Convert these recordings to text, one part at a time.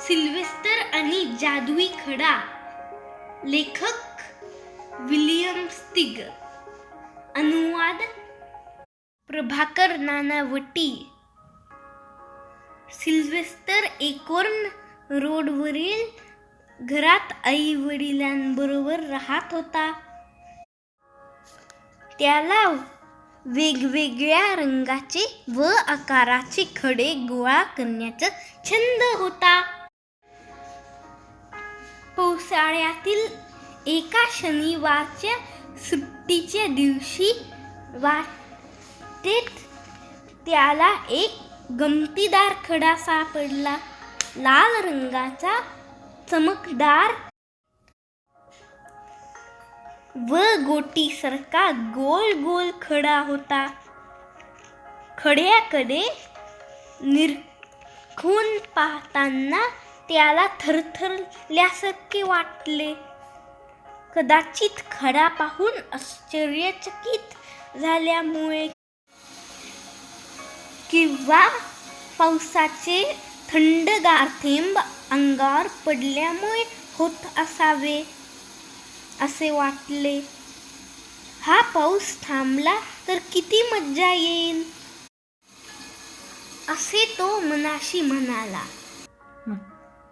Sylvester आणि जादुई खडा. लेखक विलियम स्टिग. अनुवाद प्रभाकर नानावटी. सिल्वेस्टर एकॉर्न रोडवरील घरात आई वडिलांबरोबर राहत होता. त्याला वेगवेगळ्या रंगाचे व आकाराचे खडे गोळा करण्याचा छंद होता. पावसाळ्यातील एका शनिवारच्या सुट्टीच्या दिवशी वाटेत त्याला एक गमतीदार खडा सापडला. लाल रंगाचा चमकदार व गोटीसारखा गोल गोल खडा होता. खड्याकडे निरखून पाहताना त्याला थरथरल्यासारखे वाटले. कदाचित खडा पाहून आश्चर्यचकित झाल्यामुळे किंवा पावसाचे थंडगार थेंब अंगावर पडल्यामुळे होत असावे असे वाटले. हा पाऊस थांबला तर किती मज्जा येईल असे तो मनाशी म्हणाला.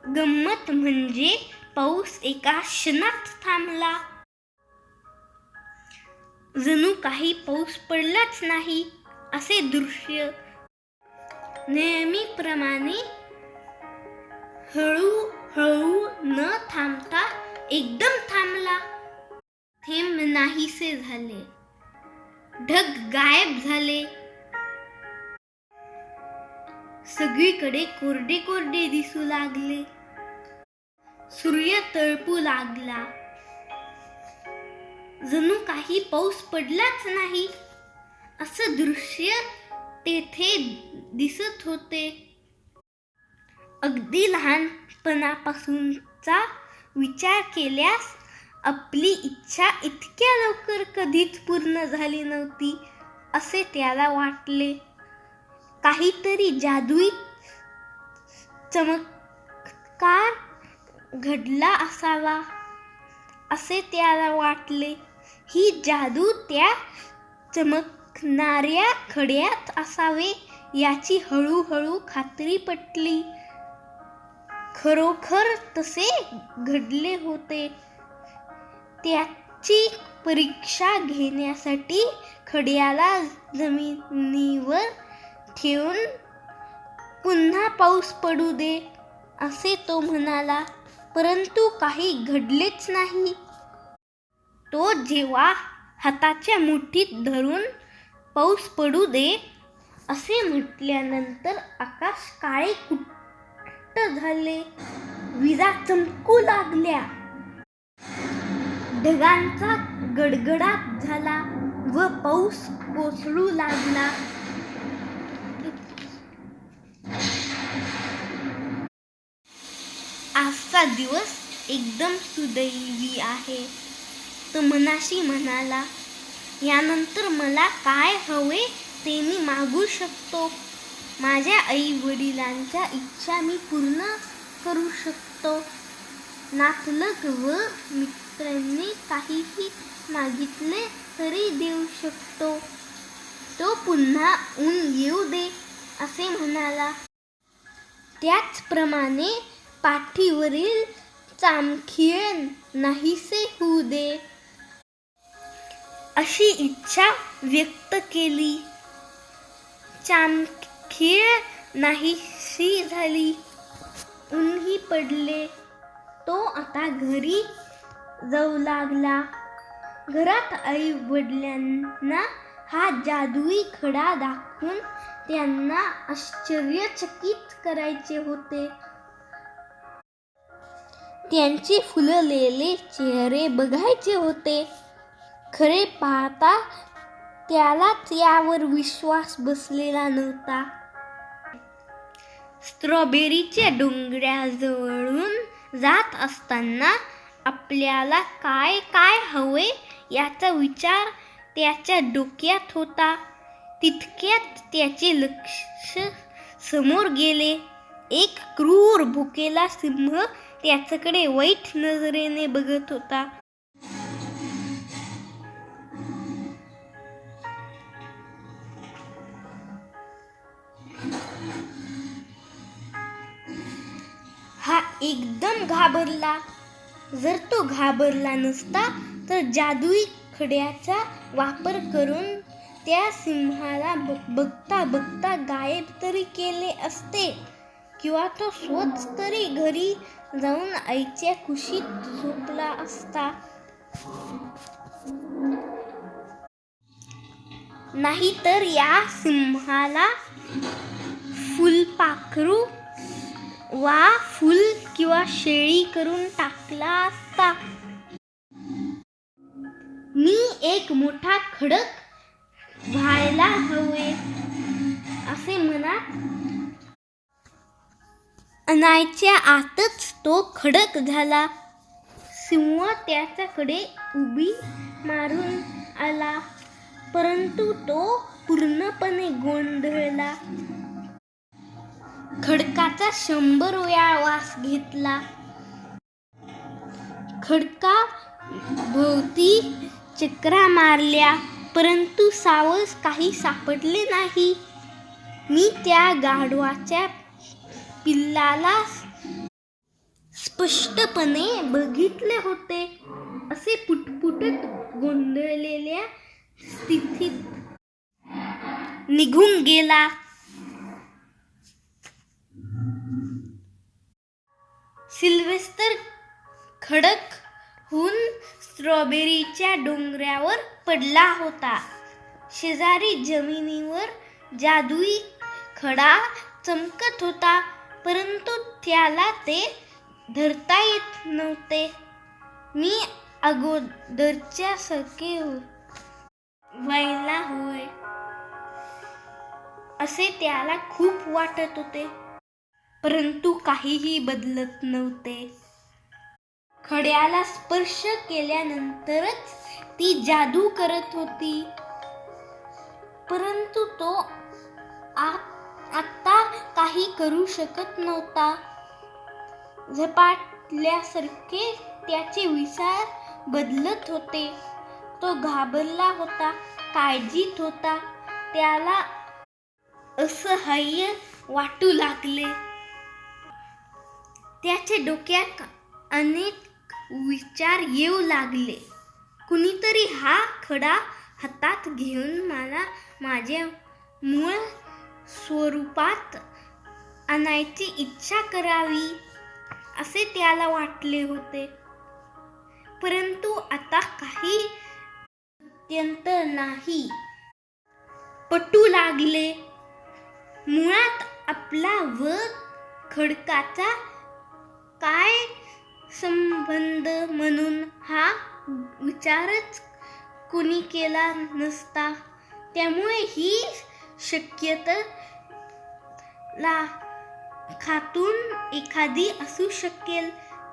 गंमत म्हणजे पाऊस एका क्षणात थांबला. जणू काही पाऊस पडलाच नाही असे दृश्य. नेहमीप्रमाणे हळूहळू न थांबता एकदम थांबला. थेंब नाहीसे झाले. ढग गायब झाले. सगळीकडे कोरडे कोरडे दिसू लागले. सूर्य तळपू लागला. जणू काही पाऊस पडलाच नाही असं दृश्य तेथे दिसत होते. अगदी लहानपणापासूनचा विचार केल्यास आपली इच्छा इतक्या लवकर कधीच पूर्ण झाली नव्हती असे त्याला वाटले. काहीतरी जादुई चमत्कार घडला असावा असे त्याला वाटले. ही जादू त्या चमकणाऱ्या खड्यात असावे याची हळूहळू खात्री पटली. खरोखर तसे घडले होते. त्याची परीक्षा घेण्यासाठी खड्याला जमिनीवर ठेवून पुन्हा पाऊस पडू दे असे तो म्हणाला. परंतु काही घडलेच नाही. तो जेव्हा हाताच्या मुठीत धरून पाऊस पडू दे असे म्हटल्यानंतर आकाश काळे कुट्ट झाले. विजा चमकू लागल्या. ढगांचा गडगडाट झाला व पाऊस कोसळू लागला. आजचा दिवस एकदम सुदैवी आहे तो मनाशी म्हणाला. यानंतर मला काय हवे ते मी मागू शकतो. माझ्या आई वडिलांच्या इच्छा मी पूर्ण करू शकतो. नातलग व मित्रांनी काहीही मागितले तरी देऊ शकतो. तो पुन्हा ऊन येऊ दे असे म्हणाला. त्याचप्रमाणे पाठीवरील चामखीळ नाहीसे होऊ दे अशी इच्छा व्यक्त केली. चामखीळ नाहीशी झाली. ऊनही पडले. तो आता घरी जाऊ लागला. घरात आई वडिलांना हा जादुई खडा दाखवून त्यांना आश्चर्यचकित करायचे होते. त्यांचे फुललेले चेहरे बघायचे होते. खरे पाहता त्यालाच यावर विश्वास बसलेला नव्हता. स्ट्रॉबेरीच्या डोंगराजवळून जात असताना आपल्याला काय काय हवे याचा विचार त्याच्या डोक्यात होता. तितक्यात त्याचे लक्ष समोर गेले. एक क्रूर भुकेला सिंह त्याच्याकडे वाईट नजरेने बघत होता. हा एकदम घाबरला. जर तो घाबरला नसता तर जादुई खड्याचा वापर करून त्या सिंहाला बघता बघता गायब तरी केले असते, किंवा तो स्वतःच तरी घरी जाऊन आईच्या कुशीत झोपला असता. नाहीतर या सिंहाला फुलपाखरू वा फुल किंवा शेळी करून टाकला असता. मी एक मोठा खडक व्हायला हवे असे मनात आणायच्या आतच तो खडक झाला. सिंह त्याच्याकडे उडी मारून आला, परंतु तो पूर्णपणे गोंधळला. खडकाचा 100 वेळा वास घेतला. खडका भोवती चकरा मारल्या, परंतु सावज काही सापडले नाही. मी त्या गाढवाच्या पिल्लाला स्पष्टपणे बघितले होते. असे पुटपुटत गोंधळलेल्या स्थितीत निघून गेला. सिल्व्हस्टर खडकहून स्ट्रॉबेरीच्या डोंगरावर पडला होता. शेजारी जमिनीवर जादुई खडा चमकत होता, परंतु त्याला ते धरता येत नव्हते. मी अगोदरच्या सारखे व्हायला हवे असे त्याला खूप वाटत होते, परंतु काहीही बदलत नव्हते. खड्याला स्पर्श केल्यानंतरच ती जादू करत होती, परंतु तो आता काही करू शकत नव्हता. झपाटल्यासारखे त्याचे विचार बदलत होते. तो घाबरला होता, काळजीत होता. त्याला असहाय्य वाटू लागले. त्याच्या डोक्यात अनेक विचार येऊ लागले. कुणीतरी हा खडा हातात घेऊन मला माझ्या मूळ स्वरूपात आणायची इच्छा करावी असे त्याला वाटले होते, परंतु आता काही अत्यंत नाही पटू लागले. मुळात आपला व खडकाचा काय संबंध म्हणून हा विचारच कुणी केला नसता. त्यामुळे ही शक्यता लाखातून एखादी असू शकेल.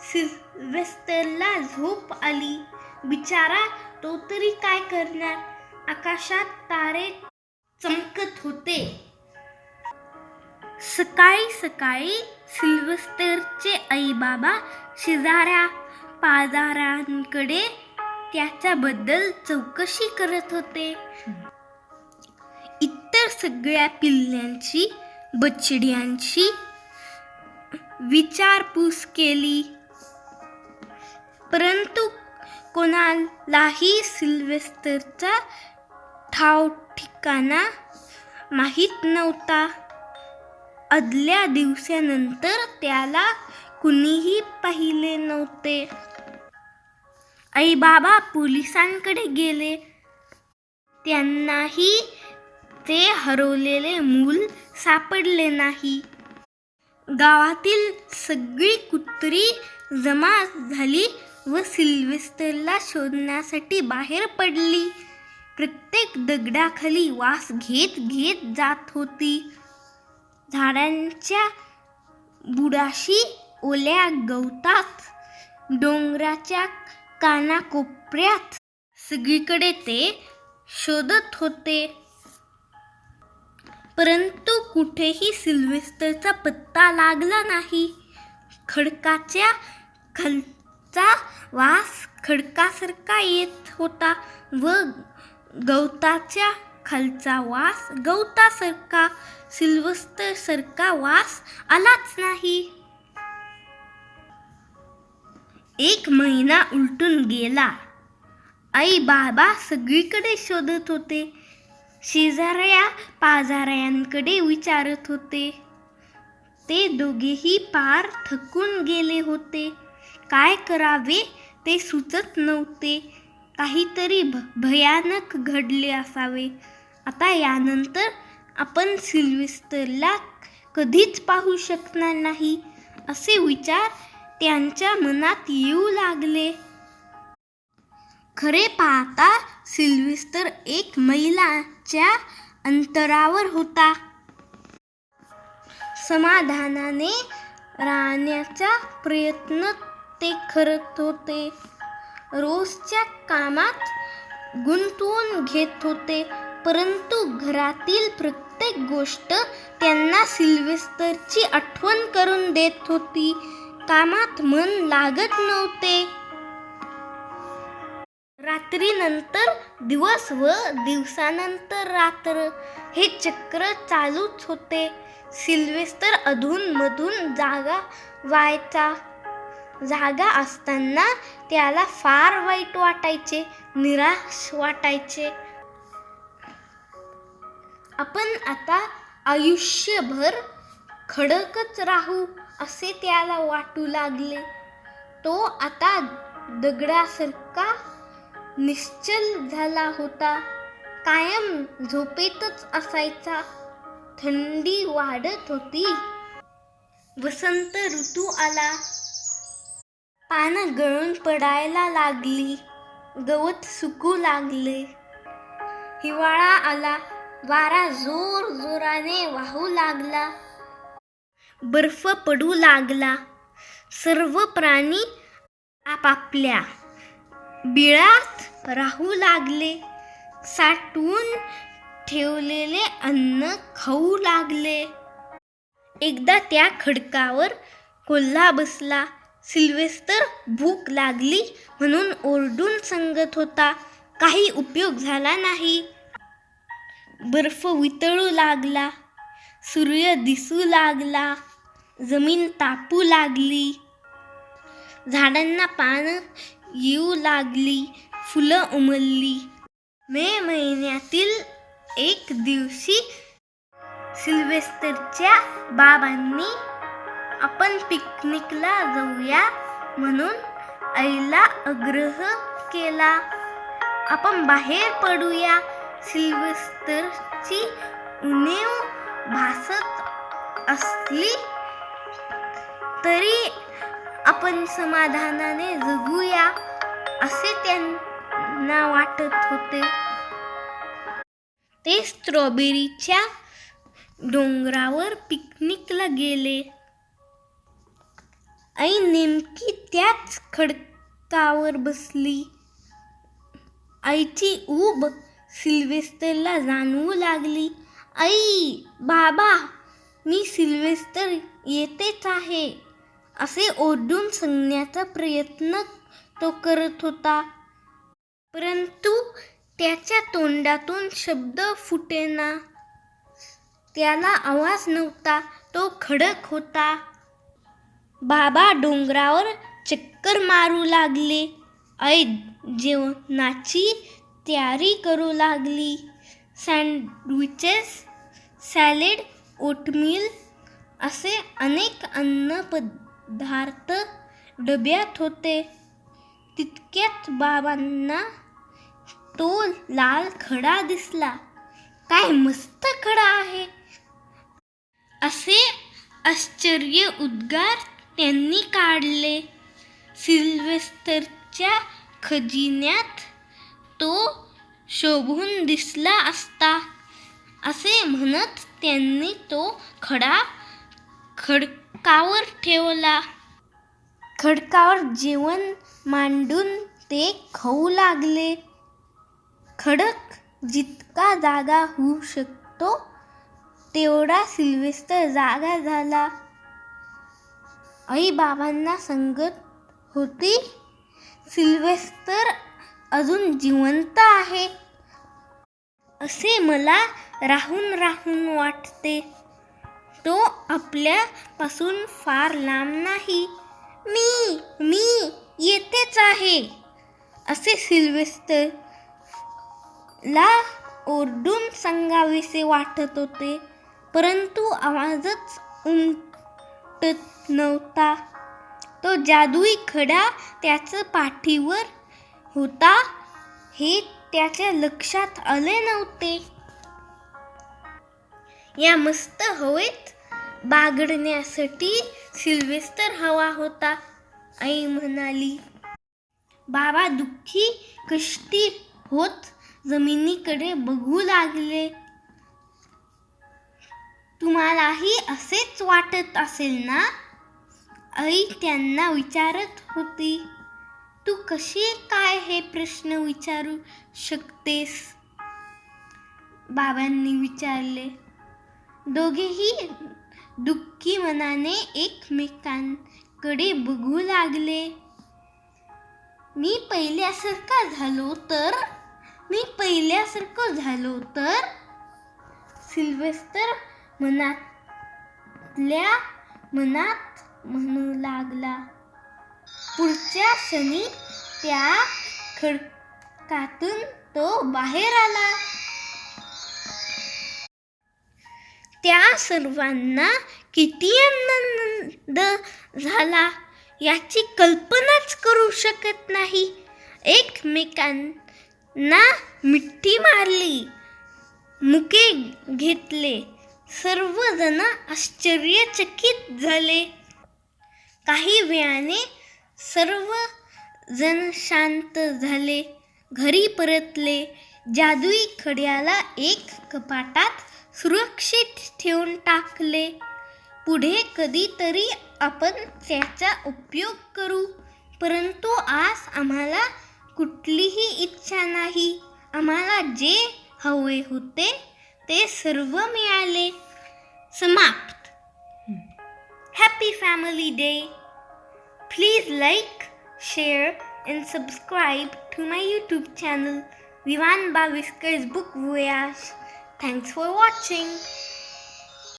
सिल्व्हस्टरला झोप आली. बिचारा तो तरी काय करणार. आकाशात तारे चमकत होते. सकाळी सकाळी सिल्व्हस्टरचे आई बाबा शेजाऱ्या पाजारांकडे त्याच्याबद्दल चौकशी करत होते. इतर सगळ्या पिल्लांची बछड्यांची विचारपूस केली, परंतु कोणालाही सिल्व्हस्टरचा ठाव ठिकाणा माहीत नव्हता. आदल्या दिवसानंतर त्याला कुणीही पाहिले नव्हते. आई बाबा पोलिसांकडे गेले. त्यांनाही ते हरवलेले मूल सापडले नाही. गावातील सगळी कुत्री जमा झाली व सिल्व्हस्टरला शोधण्यासाठी बाहेर पडली. प्रत्येक दगडाखाली वास घेत घेत जात होती. झाडांच्या बुडाशी, ओल्या गवतात, डोंगराच्या कानाकोपऱ्यात सगळीकडे ते शोधत होते, परंतु कुठेही सिल्व्हेस्टरचा पत्ता लागला नाही. खडकाच्या खालचा वास खडकासारखा येत होता व गवताच्या खालचा वास गवतासारखा. सिल्व्हेस्टरसारखा वास आलाच नाही. 1 महिना उलटून गेला. आई बाबा सगळीकडे शोधत होते. शेजाऱ्या पाजाऱ्यांकडे विचारत होते. ते दोघेही पार थकून गेले होते. काय करावे ते सुचत नव्हते. काहीतरी भयानक घडले असावे. आता यानंतर आपण सिल्व्हेस्टरला कधीच पाहू शकणार नाही असे विचार त्यांच्या मनात येऊ लागले. खरे पाहता सिल्व्हेस्टर 1 मैलाच्या अंतरावर होता. समाधानाने राहण्याचा प्रयत्न ते करत होते. रोजच्या कामात गुंतवून घेत होते. परंतु घरातील प्रत्येक गोष्ट त्यांना सिल्व्हेस्टरची आठवण करून देत होती. कामात मन लागत नव्हते. रात्रीनंतर दिवस व दिवसानंतर रात्र हे चक्र चालूच होते. सिल्व्हेस्टर अधूनमधून जागा व्हायचा. जागा असताना त्याला फार वाईट वाटायचे, निराश वाटायचे. आपण आता आयुष्यभर खडकच राहू असे त्याला वाटू लागले. तो आता दगडासारखा निश्चल झाला होता. कायम झोपेतच असायचा. थंडी वाढत होती. वसंत ऋतू आला. पानं गळून पडायला लागली. गवत सुकू लागले. हिवाळा आला. वारा जोर जोराने वाहू लागला. बर्फ पडू लागला. सर्व प्राणी आपापल्या बिळात राहू लागले. साठवून ठेवलेले अन्न खाऊ लागले. एकदा त्या खडकावर कोल्हा बसला. सिल्व्हेस्टर भूक लागली म्हणून ओरडून सांगत होता. काही उपयोग झाला नाही. बर्फ वितळू लागला. सूर्य दिसू लागला. जमीन तापू लागली. झाडांना पानं येऊ लागली. फुलं उमलली. मे महिन्यातील एक दिवशी सिल्व्हेस्टरच्या बाबांनी आपण पिकनिकला जाऊया म्हणून आईला आग्रह केला. आपण बाहेर पडूया. सिल्व्हेस्टरची उणीव भासत असली तरी आपण समाधानाने जगूया असे त्यांना वाटत होते. ते स्ट्रॉबेरीच्या डोंगरावर पिकनिकला गेले. आई नेमकी त्याच खडकावर बसली. आईची ऊब सिल्व्हेस्टरला जाणवू लागली. आई, बाबा, मी सिल्व्हेस्टर येतेच आहे असे ओरडून सांगण्याचा प्रयत्न तो करत होता. परंतु त्याच्या तोंडातून शब्द फुटेना. त्याला आवाज नव्हता. तो खडक होता. बाबा डोंगरावर चक्कर मारू लागले. आई जेवणाची तयारी करू लागली. सँडविचेस, सॅलेड, ओटमील असे अनेक अन्नपदार्थ डब्यात होते. तितक्यात बाबांना तो लाल खडा दिसला. काय मस्त खडा आहे असे आश्चर्य उद्गार त्यांनी काढले. सिल्व्हेस्टरच्या खजिन्यात तो शोभून दिसला असता असे म्हणत त्यांनी तो खडा खडकावर ठेवला. खडकावर जेवण मांडून ते खाऊ लागले. खडक जितका जागा होऊ शकतो तेवढा सिल्व्हेस्टर जागा झाला. आई बाबांना सांगत होती, सिल्व्हेस्टर अजून जिवंत आहे असे मला राहून राहून वाटते. तो आपल्यापासून फार लांब नाही. मी येथेच आहे असे सिल्व्हेस्टरला ओरडून सांगावेसे वाटत होते, परंतु आवाजच उमटत नव्हता. तो जादुई खडा त्याच्या पाठीवर होता हे त्याच्या लक्षात आले नव्हते. या मस्त हवेत बागडण्यासाठी सिल्व्हेस्टर हवा होता, आई म्हणाली. बाबा दुःखी कष्टी होत जमिनीकडे बघू लागले. तुम्हालाही असेच वाटत असेल ना? आई त्यांना विचारत होती. तू कशी काय हे प्रश्न विचारू शकतेस? बाबांनी विचारले. दोघेही दुःखी मनाने एकमेकांकडे बघू लागले. मी पहिल्यासारखं झालो तर सिल्व्हेस्टर मनातल्या मनात म्हणू लागला. पुढच्या क्षणी त्या खडकातून तो बाहेर आला. त्या सर्वांना किती आनंद झाला याची कल्पनाच करू शकत नाही. एकमेकांना मिठी मारली, मुके घेतले. सर्वजण आश्चर्यचकित झाले. काही वेळाने सर्वजण शांत झाले, घरी परतले. जादुई खड्याला एक कपाटात सुरक्षित ठेवून टाकले. पुढे कधीतरी आपण त्याचा उपयोग करू, परंतु आज आम्हाला कुठलीही इच्छा नाही. आम्हाला जे हवे होते ते सर्व मिळाले. समाप्त. Happy family day. Please like, share and subscribe to my YouTube channel, Vivan Baviskars Book Voyage. Thanks for watching.